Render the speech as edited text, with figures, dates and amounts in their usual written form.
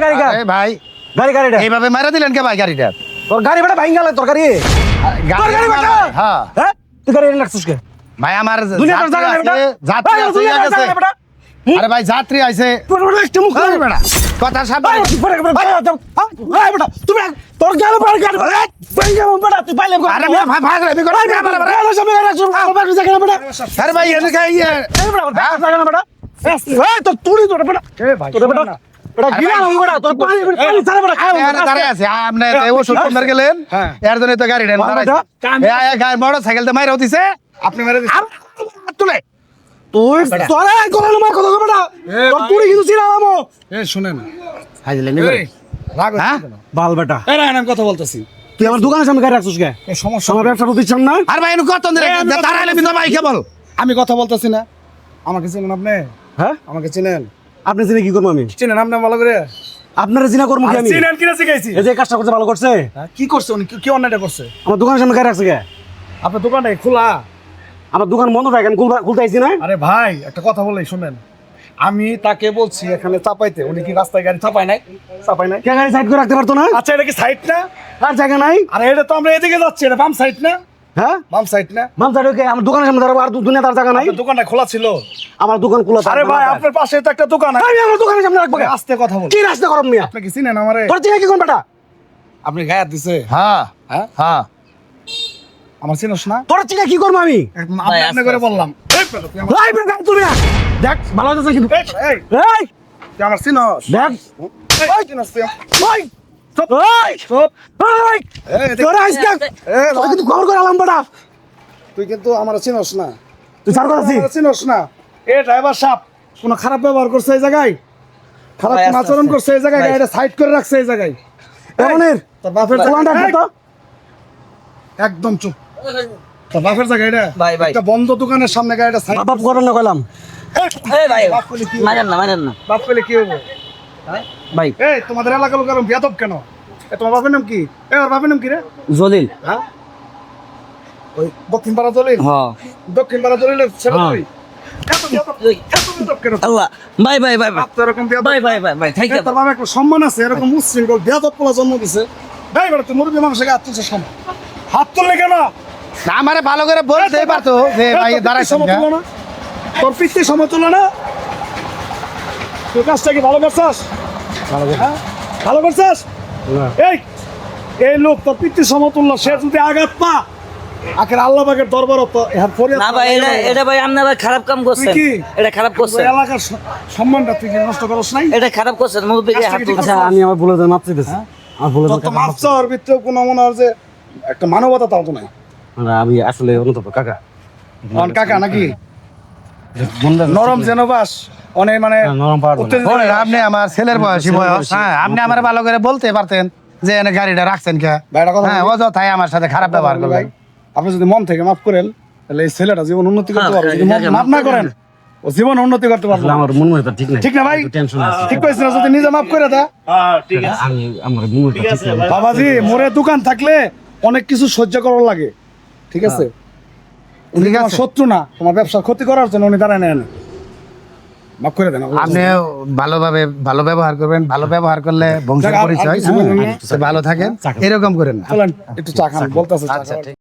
গাড়ি কা ভাই গাড়িটা এইভাবে মারা দিলেন কে ভাই গাড়িটা? তোর গাড়ি বেটা ভাঙ গেল তোর গাড়ি বেটা হ্যাঁ হ্যাঁ তুই গাড়ি এনে রাখছিস কে ভাই আমার দুনিয়া তোর জায়গা যাত্রী বেটা আছে, যাত্রী আছে বেটা আরে ভাই যাত্রী আইছে তোর বেটা একটা মুখ আরে বেটা কথা সাবধানে বেটা তুমি তোর গেল পর গাড়ি ভাঙ গেল বেটা তুই পাইলে আরে ভাই ভাগ রে বিকট আরে ভাই এনে খাই বেটা তোর তুড়ি তোর বেটা তোর বেটা বেটা গিলা না বেটা তোর পানি পানি ছাড়া বেটা খাও দাঁড়ায় আছে আপনি ওষুধ কোনবার গেলেন এর জন্য তো গাড়ি নেন গাড়ি মোটরসাইকেল তে মাইরা হতিছে আপনি মেরে দিছেন তুলে তুই তোরা গলানো মার কথা বেটা তোর তুড়ি কিন্তু ছিড়ালামো শুনেন হাই দিলেন নিবে রাগ হ্যাঁ বাল বেটা এই রায়ন আমি কথা বলতেছি তুই আমার দোকানের সামনে গাড়ি রাখছিস কে এই সমস্যা আমার ব্যবসা প্রতিষ্ঠান না আর ভাই এনে কত ধরে দাঁড়াইলে বিনা ভাই কেবল আমি কথা বলতেছি না আমাকে চিনেন আপনি হ্যাঁ আমাকে চিনেন আপনি চিনে কি করবো আমি চিনেন আপনি ভালো করে আপনারা চিনা করবো কি আমি চিনেন কিনা শিখাইছি এই যে কাজটা করতে ভালো করছে কি করছে উনি কি অন্যায়টা করছে আমার দোকানের সামনে গাড়ি রাখছে কে আপনার দোকানটা খোলা আমার দোকান বন্ধ থাকে আমি খুলতে আইছি না আরে ভাই একটা কথা বলে শুনেন আমি তাকে বলছি এখানে চাপাইতে উনি কি রাস্তায় গাড়ি চাপায় নাই কে গাড়ি সাইড করে রাখতে পারতো না আচ্ছা এটা কি সাইড না আর জায়গা নাই আরে এটা তো আমরা এদিকে যাচ্ছি এটা বাম সাইড না হ্যাঁ বাম সাইড না মাম সাইড কে আমার দোকানের সামনে দাঁড়াবো আর দুনিয়া তার জায়গা নাই আপনার দোকানটা খোলা ছিল আমার দোকান খোলা আরে ভাই আপনার পাশে তো একটা দোকান আছে আমি আমার দোকানের সামনে রাখবো কে? আস্তে কথা বল কি রাস্তা করব মিয়া আপনি কি চিনেন আমারে তোর চিনা কি কোন বেটা আপনি গায়ে দিছে হ্যাঁ হ্যাঁ হ্যাঁ আমার চিনোস না তোর চিনা কি করবো আমি একদম আপনি আপনি করে বললাম এই পেলো, তুই আমার- এই বেটা তুমি না দেখ ভালো হচ্ছে কিন্তু এই, এই, এই তুই আমার চিনোস দেখ এই, চিনোস তুই আমার- ওই চুপ, ওই চুপ। ওই এই, দেখ, তোর আইস দেখ এই, তোর কিন্তু খবর করে আলাম বেটা তুই কিন্তু আমার চিনোস না তুই সার করাছিস আমার চিনোস না এ ড্রাইভার সাহেব কোনো খারাপ ব্যবহার করছে এই জায়গায় খারাপ কোনো আচরণ করছে এই জায়গায় গাড়িটা সাইড করে রাখছে এই জায়গায় এমনের তোর বাপের কোনটা জায়গা- তো একদম চুপ তোর বাপের জায়গা এটা ভাই, ভাই। একটা বন্ধ দোকানের সামনে গাড়িটা সাইড বাপ করেন না কইলাম এই ভাই বাপ বলে কি মারেন না বাপ বলে কি হবে ভাই এই তোমাদের এলাকার লোক এরকম বেয়াদব কেন এ তোমার বাপের নাম কি এ ওর বাপের নাম কি রে জলিল হ্যাঁ ওই দক্ষিণ পাড়া দলিল হ্যাঁ দক্ষিণ পাড়া দলিলের ছেলে হ্যাঁ। তুই এত বেয়াদব কেন আল্লাহ ভাই ভাই ভাই ভাই বাপ তো এরকম বেয়াদব ভাই ভাই ভাই ভাই এ, থাইকা তোর বাবা একটা সম্মান আছে এরকম উচ্ছৃঙ্খল বেয়াদব পোলা জন্ম দিছে ভাই বলে তুই মুরব্বী মানুষকে হাত তুলছে সম্মান হাত তুললে কেন না আমারে ভালো করে বলতেই পারতো যে ভাই দাঁড়াই সমতুল্য না তোর পিতৃ সমতুল্য না তুই কাজটা কি ভালো করছস হ্যাঁ? ভালো করছস এই এই লোক তোর পিতৃ সমতুল্য সে যদি আঘাত পা আখের আল্লাহ পাকের দরবার না ভাই এটা ভাই আপনি ভাই খারাপ কাম করছেন কি? এটা খারাপ করছেন এলাকার সম্মানটা তুই কি নষ্ট করছ নাই এটা খারাপ করছেন মুরব্বিকে কাজটা হাত কি তুলছেন। আচ্ছা আমি আমার ভুলে মাপ চাইতেছি আমার ভুলে তোর তো মাপসার ভিতরে কোনো মনে হয় যে একটা মানবতা তাও তো নাই আমি আসলে অনুতপ্ত কাকা অন কাকা নাকি নরম জেনবাস অনেক মানে নরম পাওয়ার উত্তেজিত বলেন, আপনি আমার ছেলের বয়সী বয়স হ্যাঁ আপনি আমার ভালো করে বলতে পারতেন যে এনে গাড়িটা রাখছেন কে ভাই, একটা কথা হ্যাঁ বলি? অযথাই আমার সাথে খারাপ ব্যবহার করলেন ভাই, আপনি যদি মন থেকে মাফ করেন তাহলে এই ছেলেটা জীবন উন্নতি করতে হ্যাঁ, পারবে যদি এটাকে মাফ না করেন ও জীবন উন্নতি করতে পারবে না। আমার মন মনে ঠিক নাই ঠিক না ভাই টেনশন আছে ঠিক কইছ না যদি নিজে মাফ করে দেয় আমি আমার মন মনে ঠিক নাই বাবাজি মোরে দোকান থাকলে অনেক কিছু সহ্য করার লাগে ঠিক আছে উনি ঠিক তোমার আছে। শত্রু না তোমার ব্যবসার ক্ষতি করার জন্য উনি দাঁড়ায় নেন মাফ করে দেন আপনি ভালোভাবে ভালো ব্যবহার করবেন ভালো ব্যবহার করলে বংশের যাক, আর পরিচয় কিছু বলবেন না? হ্যাঁ, ভালো থাকেন এরকম করেন না। চলেন একটু চা খান বলতেছে চা আচ্ছা খাওয়ার। ঠিক